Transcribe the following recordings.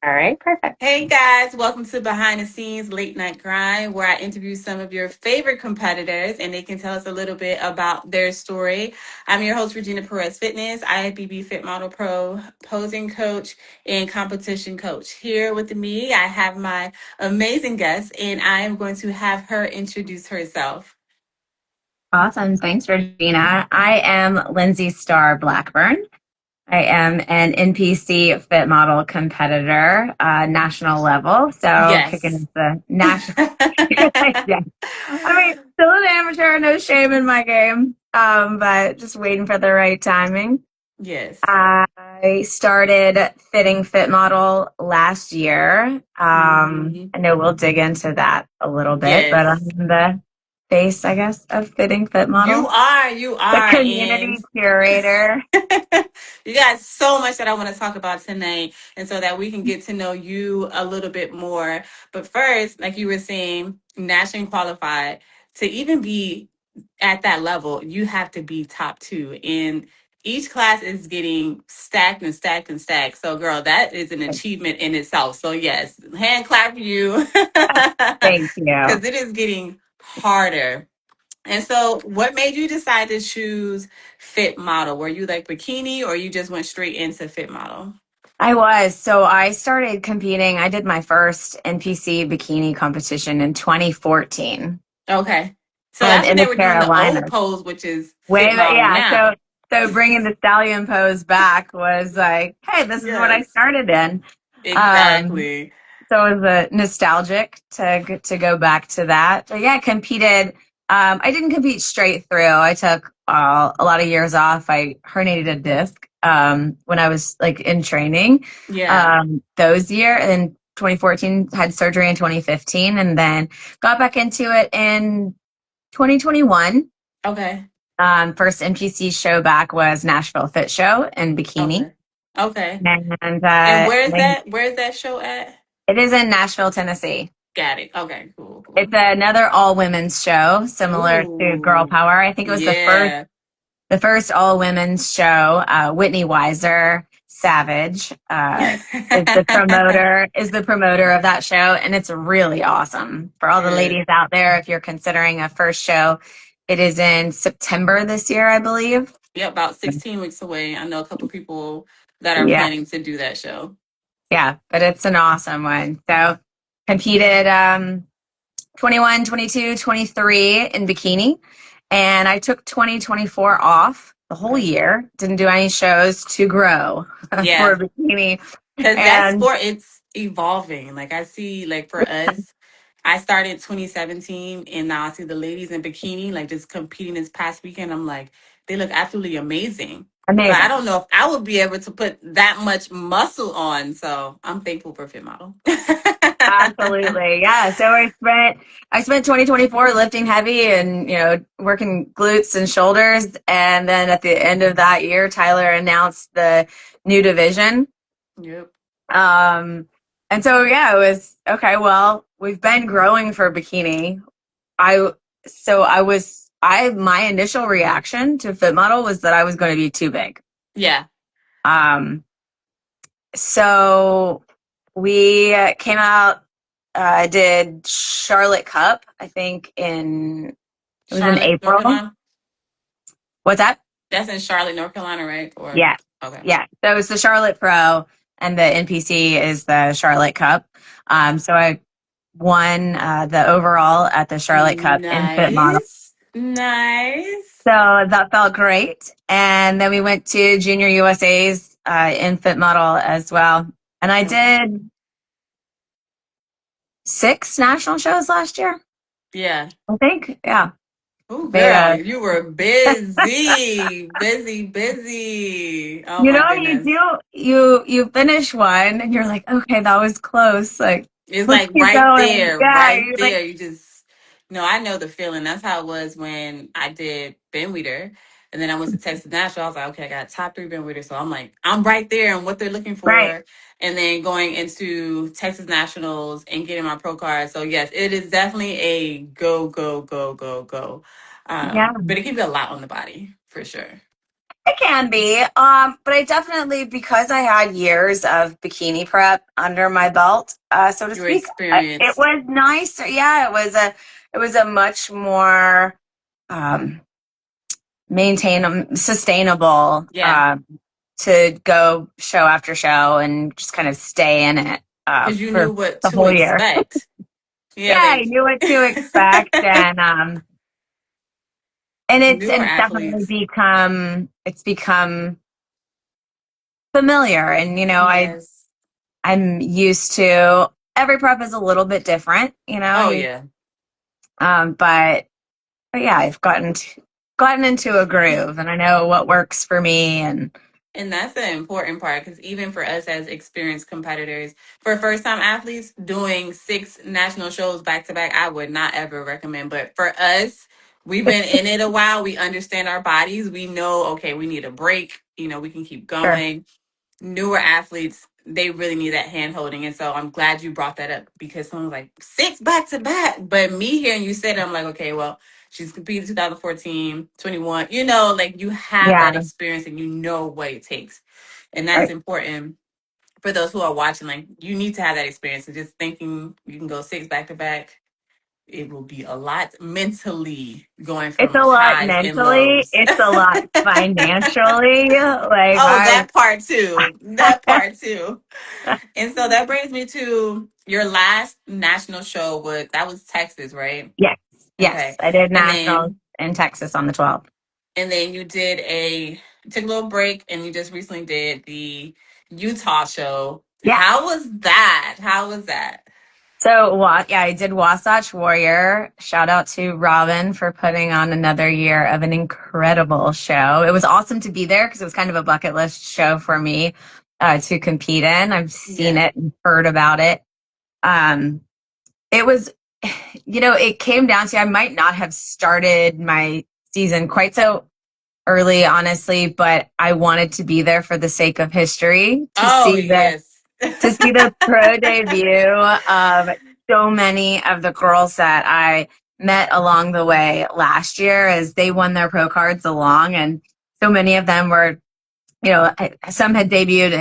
All right, perfect. Hey guys, welcome to Behind the Scenes Late Night Grind, where I interview some of your favorite competitors and they can tell us a little bit about their story. I'm your host, Regina Perez Fitness, IFBB Fit Model Pro, posing coach, and competition coach. Here with me, I have my amazing guest, and I am going to have her introduce herself. Awesome. Thanks, Regina. I am LINSEY STAR Blackburn. I am an NPC fit model competitor, national level. So kicking Yes. into national. Yeah. I mean, still an amateur, no shame in my game, but just waiting for the right timing. Yes. I started fitting fit model last year. Mhm. I know we'll dig into that a little bit, but I'm Yes. the face, I guess, of fitting fit You model, are, you the are, and community curator. you got so much that I want to talk about tonight, and so that we can get to know you a little bit more. But first, like you were saying, nationally qualified to even be at that level, you have to be top two. And each class is getting stacked and stacked and stacked. So, girl, that is an achievement in itself. So, yes, hand clap for you Thank you. because it is getting harder. And so, what made you decide to choose fit model? Were you like bikini or you just went straight into fit model? I was. So I started competing. I did my first NPC bikini competition in 2014 Okay. So that's when in they the were doing the old Carolinas. pose, which is Way, fit model yeah. So, now. so bringing the stallion pose back was like, hey, this is what I Yes, started in. Um, exactly. so it was nostalgic to go back to that. But yeah, competed. I didn't compete straight through. I took a lot of years off. I herniated a disc when I was like in training. Yeah. Those year in 2014, had surgery in 2015, and then got back into it in 2021. Okay. First NPC show back was Nashville Fit Show in bikini. Okay. Okay. And And where's that? Where's that show at? it is in Nashville, Tennessee. Got it. Okay. Cool. It's Cool. another all women's show, similar to Girl Ooh. Power. I think it was Yeah. the first all women's show. Whitney Weiser, Savage, is the promoter of that show, and it's really awesome for all the Good. ladies out there. If you're considering a first show, it is in September this year, I believe. Yeah, about 16 weeks away. I know a couple people that are Yeah, planning to do that show. yeah, but it's an awesome one. So competed 21, 22, 23 in bikini. And I took 2024 off the whole Okay. year. Didn't do any shows to grow Yeah. for bikini. Because that And sport, it's evolving. Like I see, like for us, I started 2017 and now I see the ladies in bikini, like just competing this past weekend. I'm like, they look absolutely amazing. But I amazing. don't know if I would be able to put that much muscle on. So I'm thankful for Fit Model. Absolutely. Yeah. So I spent 2024 lifting heavy and, working glutes and shoulders. And then at the end of that year, Tyler announced the new division. Yep. Um, and so, yeah, it was okay. Well, we've been growing for bikini. I, my initial reaction to Fit Model was that I was going to be too big. Yeah. Um, so we came out, did Charlotte Cup, I think it was in Charlotte, North April. Carolina. What's that? That's in Charlotte, North Carolina, right? Or Yeah. okay. Yeah. So it was the Charlotte Pro and the NPC is the Charlotte Cup. So I won the overall at the Charlotte Cup in Fit Model. Nice. Nice. So that felt great. And then we went to Junior USA's in Fit Model as well. And I Okay. did 6 national shows last year, Yeah. I think. Yeah. Oh, Made girl, a, you were busy, busy, busy. Oh my you goodness. do, you finish one and you're like, okay, that was close. Like, It's let's like keep right going. there, Yeah. right You're like, there. You just, no, I know the feeling. That's how it was when I did Ben Weeder. And then I went to Texas National. I was like, okay, I got top three Ben Weeder. So I'm like, I'm right there and what they're looking right. for. And then going into Texas Nationals and getting my pro card. So yes, it is definitely a go, go, go, go, go. Yeah. But it can be a lot on the body for sure. It can be, but I definitely, because I had years of bikini prep under my belt, so to Your speak, it experience. was nice. Yeah, it was a much more um, sustainable Yeah. to go show after show and just kind of stay in it Because you for knew what the to whole year. expect. Yeah, Yeah, I like knew what to expect, and newer it's definitely athletes. it's become familiar, and Yes. I'm used to every prep is a little bit different, Oh yeah. but yeah, gotten into a groove, and I know what works for me, and And that's the important part because even for us as experienced competitors, for first time athletes, doing 6 national shows back to back, I would not ever recommend. But for us, we've been in it a while. We understand our bodies. We know, okay, we need a break. We can keep sure, going. Newer athletes, they really need that hand holding. And so I'm glad you brought that up because someone's like 6 back to back. But me hearing you say that, I'm like, okay, well, she's competed 2014, 21. Like you have yeah, that experience and you know what it takes. And that's right. important for those who are watching. Like you need to have that experience. And just thinking you can go 6 back to back, it will be a lot mentally going It's from a lot highs and mentally. lows. It's a lot financially. Like Oh, that part too. That part too. And so that brings me to your last national show was Texas, right? yes, yes, Okay. I did And nationals then in Texas on the 12th. you took a little break and you just recently did the Utah show. Yeah. How was that? How was that? So what? Yeah, I did Wasatch Warrior. Shout out to Robin for putting on another year of an incredible show. It was awesome to be there because it was kind of a bucket list show for me to compete in. I've seen Yeah. it and heard about it. Um, it was, it came down to I might not have started my season quite so early, honestly, but I wanted to be there for the sake of history Oh, yes. to see the pro debut of so many of the girls that I met along the way last year as they won their pro cards along. And so many of them were, some had debuted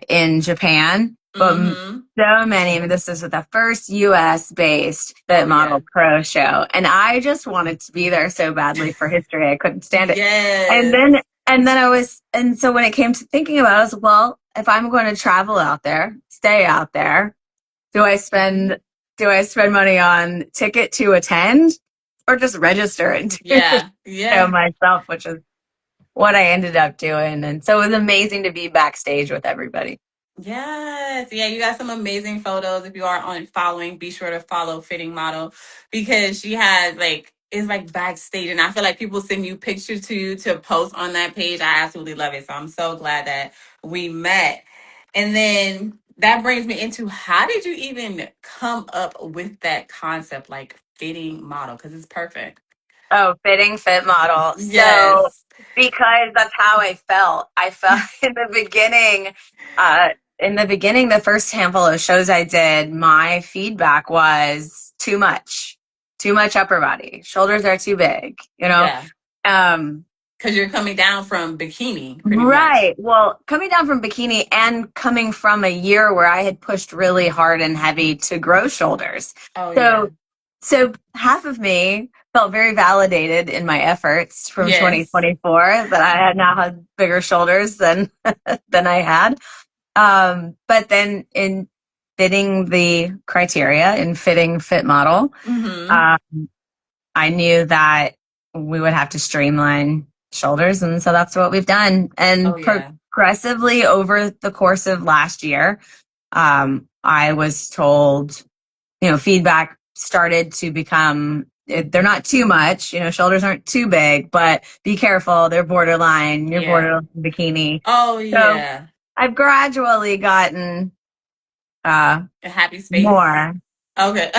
in Japan, but Mm-hmm. so many. I mean, this is the first US based Oh, fit yeah. model pro show. And I just wanted to be there so badly for history. I couldn't stand it. And Yes. then and so when it came to thinking about it, I was, well, if I'm going to travel out there, stay out there, do I spend do I spend money on ticket to attend or just register and do the Yeah. show Yeah. myself, which is what I ended up doing. And so it was amazing to be backstage with everybody. Yes. Yeah, you got some amazing photos. If you are on following, be sure to follow Fitting Model because she has it's like backstage and I feel like people send you pictures to post on that page. I absolutely love it. So I'm so glad that we met. And then that brings me into how did you even come up with that concept like fitting model? Because it's perfect. Oh, fitting fit model. So Yes. because that's how I felt. I felt uh, in the beginning, the first handful of shows I did, my feedback was too much upper body. Shoulders are too big, Yeah. Um, Because you're coming down from bikini pretty much. right. Well, coming down from bikini and coming from a year where I had pushed really hard and heavy to grow shoulders. Oh So yeah. So half of me felt very validated in my efforts from Yes. 2024 that I had now had bigger shoulders than than I had. But then in fitting the criteria, in fitting fit model, Mm-hmm. uh, I knew that we would have to streamline shoulders, and so that's what we've done. Oh And yeah. progressively over the course of last year, I was told feedback started to become they're not too much, shoulders aren't too big, but be careful, they're borderline, you're Yeah. borderline bikini. Oh So yeah. I've gradually gotten uh A happy space. more, Okay.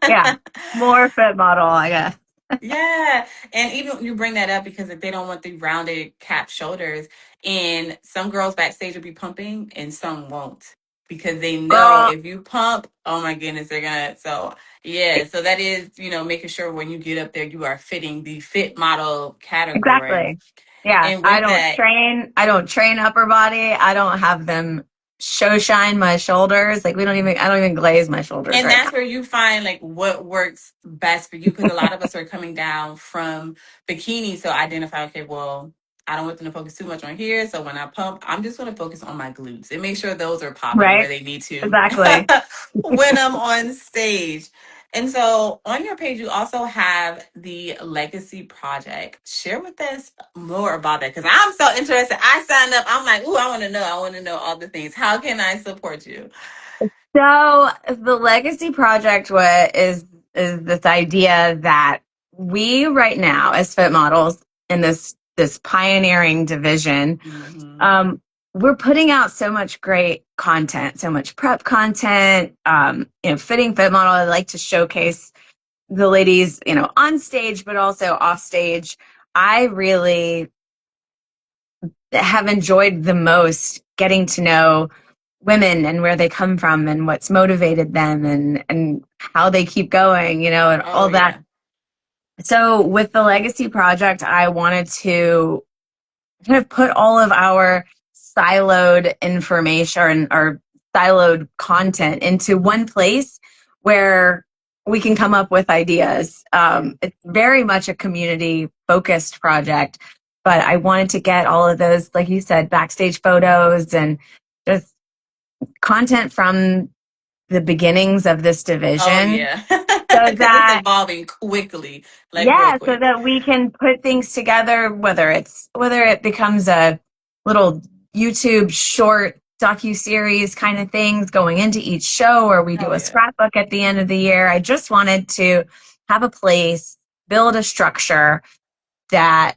yeah, more fit model, I guess. Yeah. And even you bring that up because they don't want the rounded cap shoulders. And some girls backstage will be pumping and some won't. Because they know Girl, if you pump, oh my goodness, they're gonna so yeah, so that is, making sure when you get up there you are fitting the fit model category. exactly. Yeah, And with that, I don't train upper body. I don't have them show shine my shoulders. Like I don't even glaze my shoulders and right that's where you find like what works best for you, because a lot of us are coming down from bikini, so identify, okay, well, I don't want them to focus too much on here, so when I pump, I'm just going to focus on my glutes and make sure those are now. popping where Right? they need to Exactly. when I'm on stage. And so on your page, you also have the Legacy Project. Share with us more about that, because I'm so interested. I signed up. I'm like, ooh, I want to know. I want to know all the things. How can I support you? So the legacy project is this idea that we right now as fit models in this pioneering division, Mm-hmm. um, we're putting out so much great content, so much prep content. Fitting fit model. I like to showcase the ladies, on stage, but also off stage. I really have enjoyed the most getting to know women and where they come from and what's motivated them and how they keep going, and Oh, all that. yeah. So with the legacy project, I wanted to kind of put all of our siloed information or siloed content into one place where we can come up with ideas. It's very much a community focused project, but I wanted to get all of those, like you said, backstage photos and just content from the beginnings of this Oh, division yeah. so Because it's that evolving quickly, like real yeah, so quick. that we can put things together, whether it becomes a little YouTube short docu-series kind of things going into each show, or we Oh, do a yeah. scrapbook at the end of the year. I just wanted to have a place, build a structure that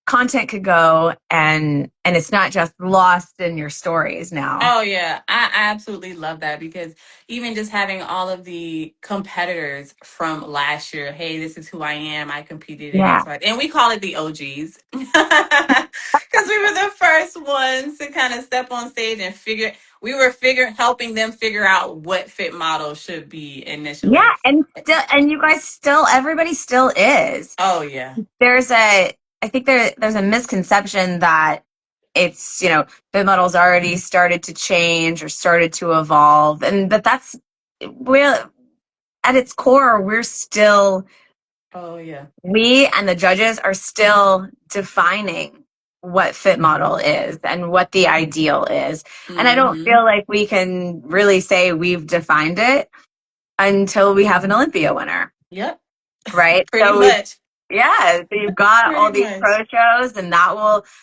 content could go and it's not just lost in your stories now. Oh yeah, I absolutely love that, because even just having all of the competitors from last year, hey, this is who I am. I competed in Yeah. X, Y, and we call it the OGs because we were the first ones to kind of step on stage and helping them figure out what fit model should be Yeah, initially. and you guys still everybody still is. Oh yeah, There's a I think there's a misconception that it's the model's already started to change or started to evolve, and that's we're at its core we're still oh yeah. we and the judges are still defining what fit model is and what the ideal is, and I don't Mm-hmm. feel like we can really say we've defined it until we have an Olympia winner, Yep, right? pretty So we've much, Yeah, so you've got pretty all these much. pro shows, and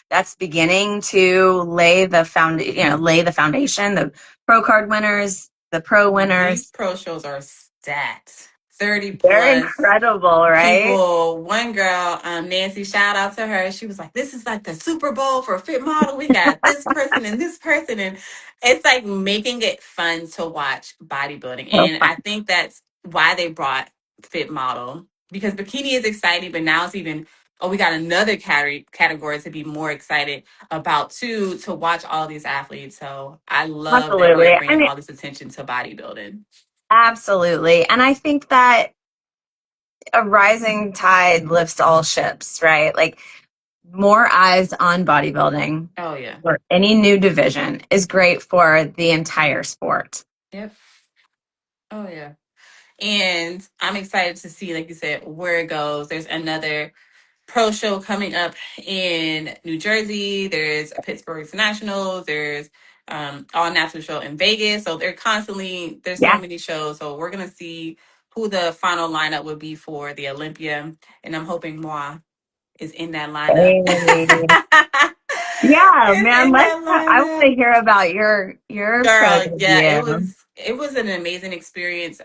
that's beginning to lay the foundation. The pro card winners, the pro These winners, pro shows are stacked. 30 they're plus incredible, right? people. One girl, Nancy, shout out to her. She was like, this is like the Super Bowl for fit model. We got this person and this person. And it's like making it fun to watch bodybuilding. So And fun. I think that's why they brought fit model, because bikini is exciting, but now it's even, oh, we got another category to be more excited about too, to watch all these athletes. So I love that we are Absolutely. I bringing mean, all this attention to bodybuilding. absolutely. And I think that a rising tide lifts all ships, right? Like more eyes on bodybuilding Oh, yeah. or any new division is great for the entire sport. Yep. Oh, yeah. And I'm excited to see, like you said, where it goes. There's another pro show coming up in New Jersey. There's a Pittsburgh International. There's all natural show in Vegas. So there's so Yeah. many shows. So we're gonna see who the final lineup would be for the Olympia. And I'm hoping Moi is in that lineup. Hey. Yeah, Is man. in that I want lineup. to hear about your pro Girl, yeah, it debut. was it was an amazing experience.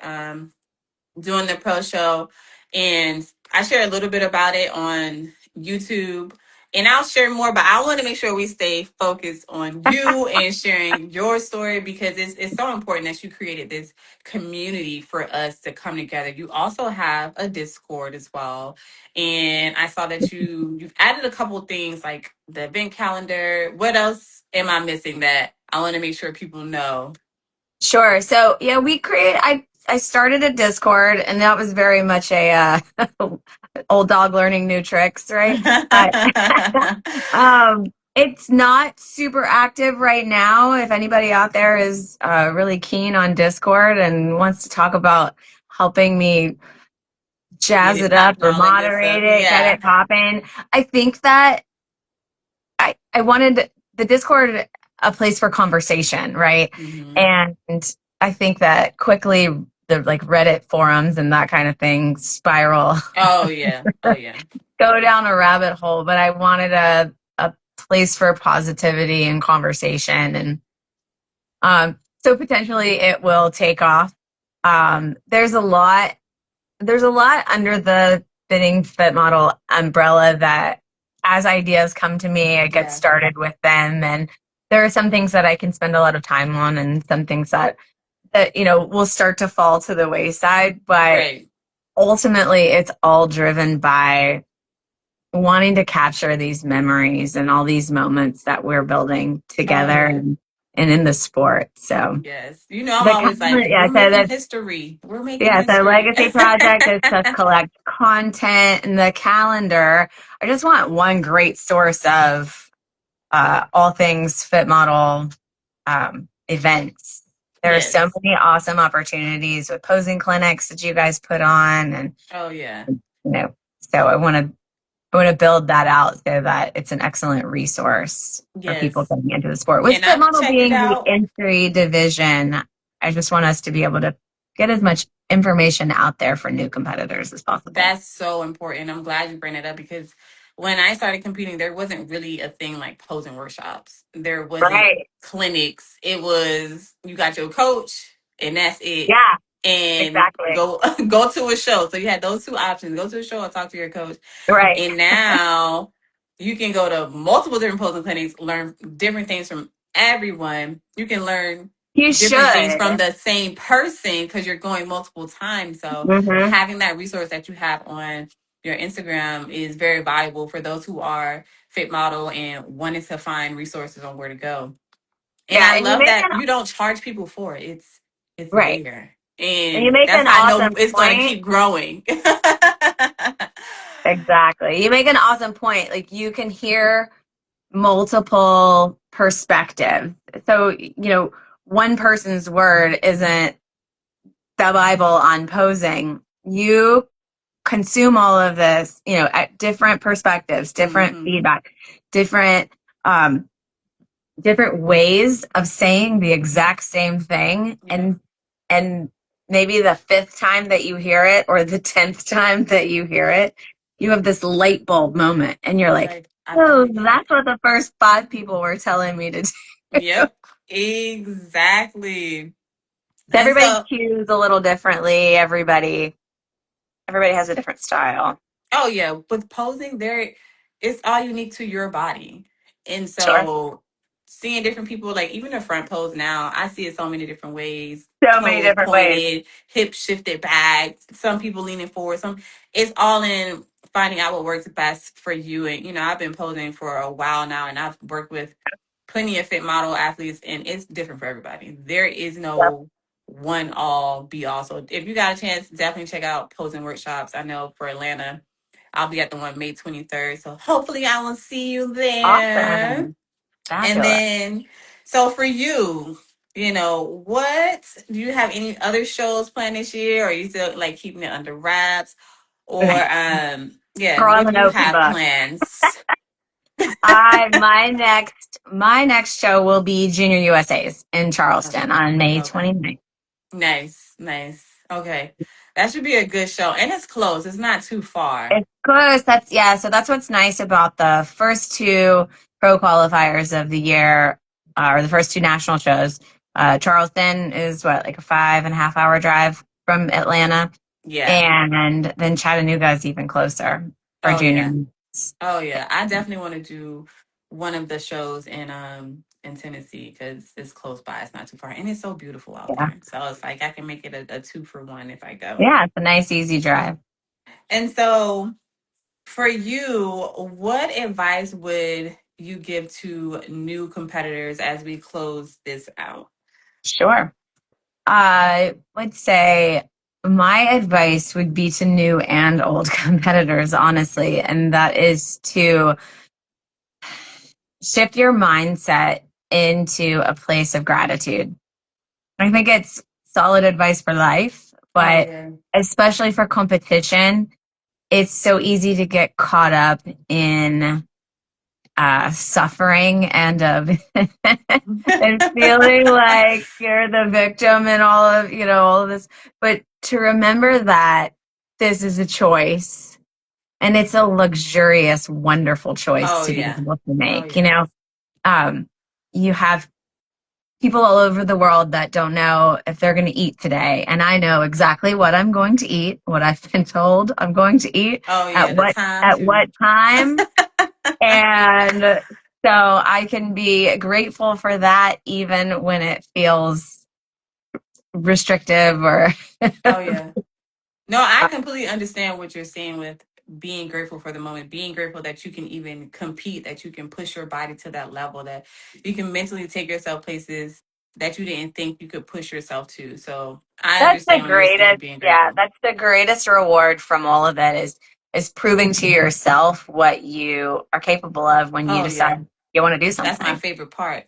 Doing the pro show, and I share a little bit about it on YouTube, and I'll share more, but I want to make sure we stay focused on you and sharing your story, because it's so important that you created this community for us to come together. You also have a Discord as well, and I saw that you've added a couple things like the event calendar. What else am I missing that I want to make sure people know? Sure. So yeah, we create. I I started a Discord, and that was very much a old dog learning new tricks, right? But it's not super active right now. If anybody out there is really keen on Discord and wants to talk about helping me Get jazz it it up popping, or all that good moderate stuff. it, get Yeah. it popping, I think that I wanted the Discord a place for conversation, right? Hmm. And I think that quickly the like Reddit forums and that kind of thing spiral Oh yeah. Oh yeah. go down a rabbit hole. But I wanted a place for positivity and conversation, and so potentially it will take off. There's a lot. There's a lot under the fitting fit model umbrella that as ideas come to me, I get Yeah. started with them. And there are some things that I can spend a lot of time on and some things that, will start to fall to the wayside. But Right. ultimately it's all driven by wanting to capture these memories and all these moments that we're building Oh together yeah. and in the sport. So Yes. You know, I'm the always like, content, yeah, we're so making that's history. We're making yeah, so history. legacy project is to collect content and the calendar. I just want one great source of all things fit model events. There are so Yes. many awesome opportunities with posing clinics that you guys put on, and Oh yeah. so I want to build that out so that it's an excellent resource for people Yes. getting into the sport. With And fit I've model checked it being the out. entry division, I just want us to be able to get as much information out there for new competitors as possible. That's so important. I'm glad you bring it up because when I started competing, there wasn't really a thing like posing workshops. There wasn't Right. clinics. It was you got your coach and that's it. Yeah, And exactly. go go to a show. So you had those two options: go to a show or talk to your coach. Right. And now you can go to multiple different posing clinics, learn different things from everyone. You can learn You different things should. from the same person because you're going multiple times. So Hmm. having that resource that you have on your Instagram is very valuable for those who are fit model and wanting to find resources on where to go. And Yeah, I and you love make that an you don't charge people for it. It's right, there. and you And make that's an how I know awesome it's going to point. keep growing. Exactly, you make an awesome point. Like you can hear multiple perspectives. So one person's word isn't the Bible on posing. You consume all of this, at different perspectives, different Hmm. feedback, different um, different ways of saying the exact same thing, Yep. and maybe the fifth time that you hear it or the 10th time that you hear it, you have this light bulb moment and you're You're like, like, I oh, finally get it. that's what the first five people were telling me to do. Yep. Exactly. And Everybody so cues a little differently. Everybody has a different style. oh yeah, with posing, there it's all unique to your body. And Sure. so seeing different people, like even the front pose now, I see it so many different ways. So many Toes different ways. pointed, hips shifted back, some people leaning forward, some it's all in finding out what works best for you. And I've been posing for a while now and I've worked with plenty of fit model athletes and it's different for everybody. There is Yep. no one all be all. So if you got a chance, definitely check out posing workshops. I know for Atlanta, I'll be at the one May 23rd. So hopefully I will see you there. Awesome. And Fabulous. then, so for you, what do you have any other shows planned this year? Or are you still like keeping it under wraps? Or yeah, Girl, I'm what do an you open have book. plans? My next show will be Junior USA's in Okay. Charleston on May Okay. 29th. Nice. Nice. Okay. That should be a good show. And it's close. It's not too far. Of course, that's yeah. So that's what's nice about the first two pro qualifiers of the year, or the first two national shows. Charleston is what, like a 5.5 hour drive from Atlanta, Yeah. and then Chattanooga is even closer for Oh junior. yeah. Oh yeah, I definitely want to do one of the shows in Tennessee because it's close by. It's not too far, and it's so beautiful out Yeah, there. So it's like I can make it a 2 for 1 if I go. yeah, it's a nice easy drive. And so for you, what advice would you give to new competitors as we close this out? Sure. I would say my advice would be to new and old competitors, honestly, and that is to shift your mindset into a place of gratitude. I think it's solid advice for life, Oh but yeah. especially for competition, it's so easy to get caught up in suffering and of and feeling like you're the victim and all of this. But to remember that this is a choice and it's a luxurious, wonderful choice Oh to be yeah. able to Oh make. yeah. You have people all over the world that don't know if they're going to eat today. And I know exactly what I'm going to eat, what I've been told I'm going to eat, Oh yeah. The time at too. what time. And so I can be grateful for that even when it feels restrictive or Oh yeah. No, I completely understand what you're saying with being grateful for the moment, being grateful that you can even compete, that you can push your body to that level, that you can mentally take yourself places that you didn't think you could push yourself to. So I that's the understand when you're saying greatest, being yeah, grateful. that's the greatest reward from all of it is proving to yourself what you are capable of when you Oh yeah. decide you want to do That's my something. favorite part.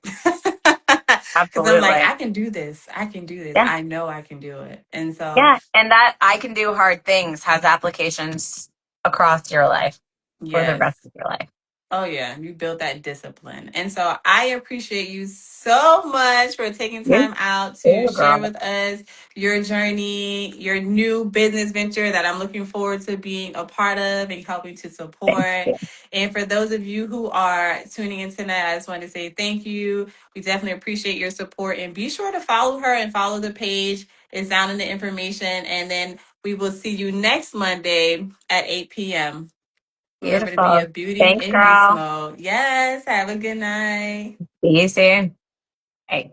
Because I'm like, Absolutely. I can do this. I can do this. Yeah. I know I can do it. And so, Yeah. And that I can do hard things has applications across your life for the yes. rest of your life. Oh yeah, you built that discipline. And so I appreciate you so much for taking You time out to too, share girl. with us your journey, your new business venture that I'm looking forward to being a part of and helping to Thank support. you. And for those of you who are tuning in tonight, I just want to say thank you. We definitely appreciate your support and be sure to follow her and follow the page. It's down in the information. And then we will see you next Monday at 8 p.m. Remember to be Beautiful. a beauty Thanks, in beast girl. mode. Yes. Have a good night. See you soon. Bye.